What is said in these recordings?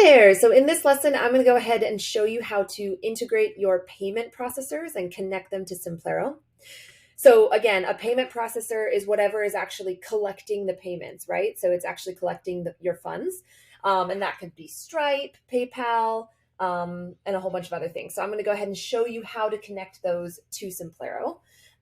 there. So in this lesson, I'm going to go ahead and show you how to integrate your payment processors and connect them to Simplero. So again, a payment processor is whatever is actually collecting the payments, right? So it's actually collecting your funds. And that could be Stripe, PayPal, and a whole bunch of other things. So I'm going to go ahead and show you how to connect those to Simplero.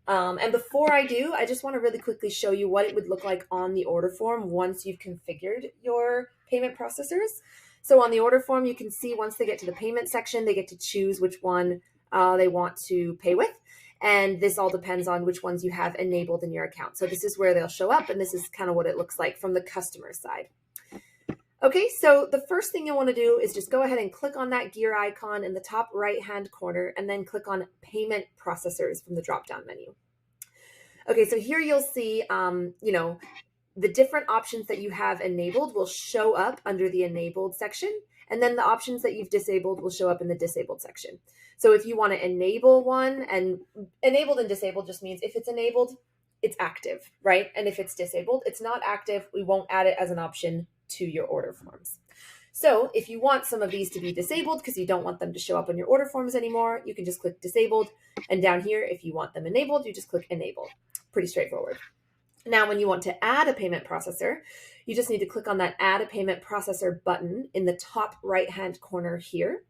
And before I do, I just want to really quickly show you what it would look like on the order form once you've configured your payment processors. So on the order form, you can see once they get to the payment section, they get to choose which one they want to pay with. And this all depends on which ones you have enabled in your account. So this is where they'll show up, and this is kind of what it looks like from the customer side. Okay, so the first thing you'll want to do is just go ahead and click on that gear icon in the top right-hand corner, and then click on Payment Processors from the drop-down menu. Okay, so here you'll see, the different options that you have enabled will show up under the enabled section, and then the options that you've disabled will show up in the disabled section. So if you want to enable one, and enabled and disabled just means if it's enabled, it's active, right? And if it's disabled, it's not active. We won't add it as an option to your order forms. So if you want some of these to be disabled because you don't want them to show up on your order forms anymore, you can just click disabled. And down here, if you want them enabled, you just click enable. Pretty straightforward. Now, when you want to add a payment processor, you just need to click on that Add a Payment Processor button in the top right-hand corner here.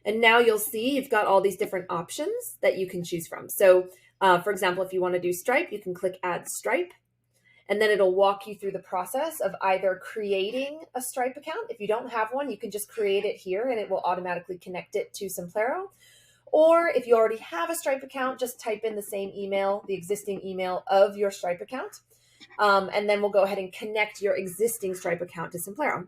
And now you'll see you've got all these different options that you can choose from. So, for example, if you want to do Stripe, you can click Add Stripe, and then it'll walk you through the process of either creating a Stripe account. If you don't have one, you can just create it here, and it will automatically connect it to Simplero. Or if you already have a Stripe account, just type in the same email, the existing email of your Stripe account. And then we'll go ahead and connect your existing Stripe account to Simplero.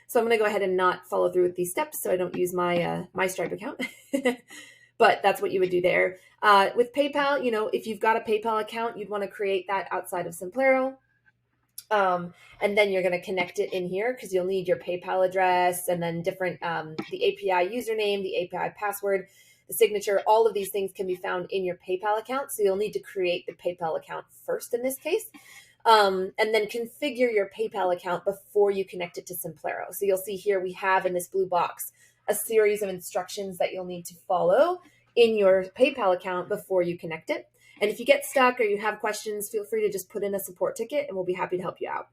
So I'm going to go ahead and not follow through with these steps so I don't use my my Stripe account. But that's what you would do there. With PayPal, if you've got a PayPal account, you'd want to create that outside of Simplero. And then you're going to connect it in here because you'll need your PayPal address and then different, the API username, the API password, the signature. All of these things can be found in your PayPal account. So you'll need to create the PayPal account first in this case. And then configure your PayPal account before you connect it to Simplero. So you'll see here we have in this blue box a series of instructions that you'll need to follow in your PayPal account before you connect it. And if you get stuck or you have questions, feel free to just put in a support ticket and we'll be happy to help you out.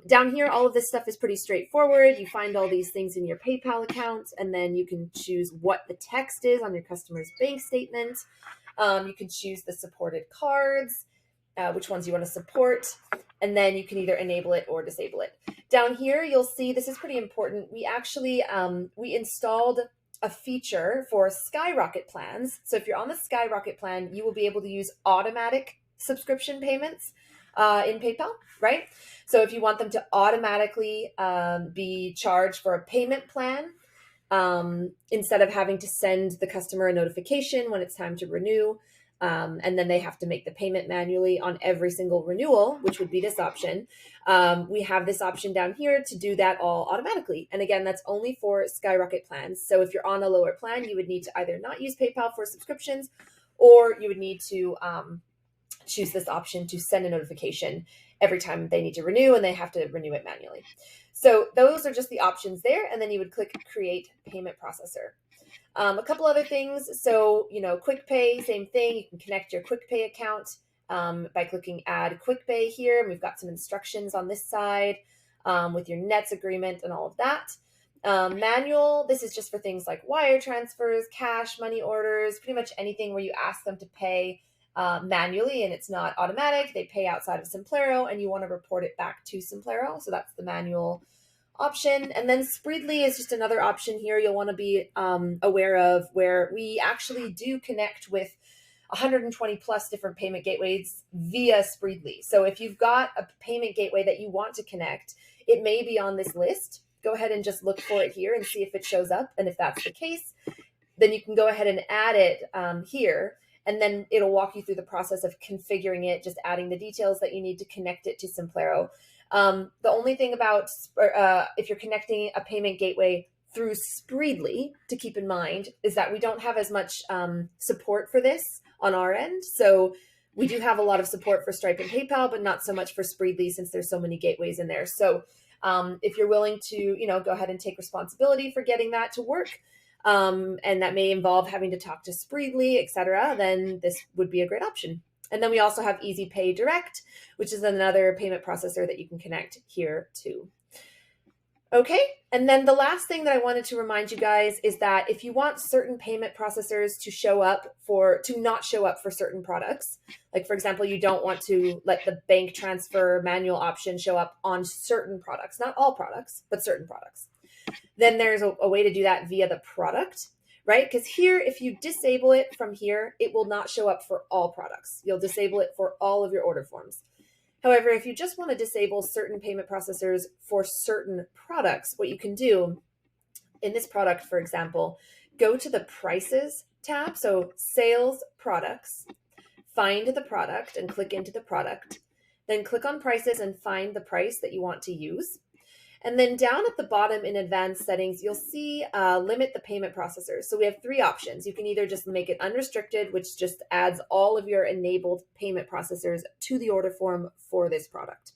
Down here, all of this stuff is pretty straightforward. You find all these things in your PayPal account, and then you can choose what the text is on your customer's bank statement. You can choose the supported cards, which ones you want to support, and then you can either enable it or disable it. Down here, you'll see, this is pretty important. We actually, we installed a feature for Skyrocket plans. So if you're on the Skyrocket plan, you will be able to use automatic subscription payments in PayPal, right? So if you want them to automatically be charged for a payment plan, instead of having to send the customer a notification when it's time to renew, and then they have to make the payment manually on every single renewal, which would be this option. We have this option down here to do that all automatically. And again, that's only for Skyrocket plans. So if you're on a lower plan, you would need to either not use PayPal for subscriptions, or you would need to choose this option to send a notification every time they need to renew, and they have to renew it manually. So those are just the options there. And then you would click Create Payment Processor. A couple other things. So, QuickPay, same thing. You can connect your QuickPay account by clicking Add QuickPay here. And we've got some instructions on this side with your Nets agreement and all of that. Manual, this is just for things like wire transfers, cash, money orders, pretty much anything where you ask them to pay manually and it's not automatic. They pay outside of Simplero and you want to report it back to Simplero. So that's the manual option. And then Spreedly is just another option here you'll want to be aware of, where we actually do connect with 120 plus different payment gateways via Spreedly. So if you've got a payment gateway that you want to connect, it may be on this list. Go ahead and just look for it here and see if it shows up. And if that's the case, then you can go ahead and add it here. And then it'll walk you through the process of configuring it, just adding the details that you need to connect it to Simplero. The only thing about if you're connecting a payment gateway through Spreedly to keep in mind is that we don't have as much support for this on our end. So we do have a lot of support for Stripe and PayPal, but not so much for Spreedly since there's so many gateways in there. So If you're willing to, go ahead and take responsibility for getting that to work, and that may involve having to talk to Spreedly, etc., then this would be a great option. And then we also have Easy Pay Direct, which is another payment processor that you can connect here too. Okay, and then the last thing that I wanted to remind you guys is that if you want certain payment processors to not show up for certain products, like for example, you don't want to let the bank transfer manual option show up on certain products, not all products, but certain products, then there's a way to do that via the product, right? Because here, if you disable it from here, it will not show up for all products. You'll disable it for all of your order forms. However, if you just want to disable certain payment processors for certain products, what you can do in this product, for example, go to the Prices tab. So Sales Products, find the product and click into the product. Then click on Prices and find the price that you want to use. And then down at the bottom in advanced settings, you'll see limit the payment processors. So we have three options. You can either just make it unrestricted, which just adds all of your enabled payment processors to the order form for this product.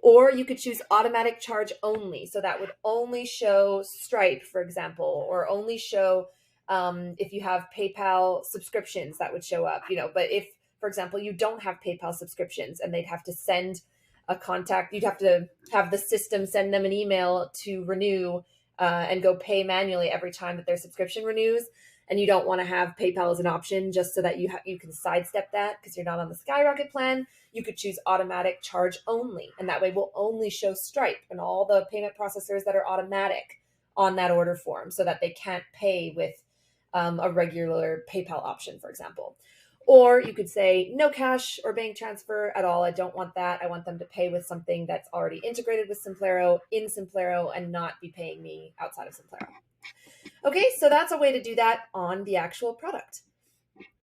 Or you could choose automatic charge only. So that would only show Stripe, for example, or only show if you have PayPal subscriptions, that would show up, But if, for example, you don't have PayPal subscriptions and they'd have to send a contact, you'd have to have the system send them an email to renew and go pay manually every time that their subscription renews, and you don't want to have PayPal as an option just so that you can sidestep that because you're not on the Skyrocket plan, you could choose automatic charge only, and that way we'll only show Stripe and all the payment processors that are automatic on that order form so that they can't pay with a regular PayPal option, for example. Or you could say no cash or bank transfer at all. I don't want that. I want them to pay with something that's already integrated with Simplero in Simplero and not be paying me outside of Simplero. Okay, so that's a way to do that on the actual product.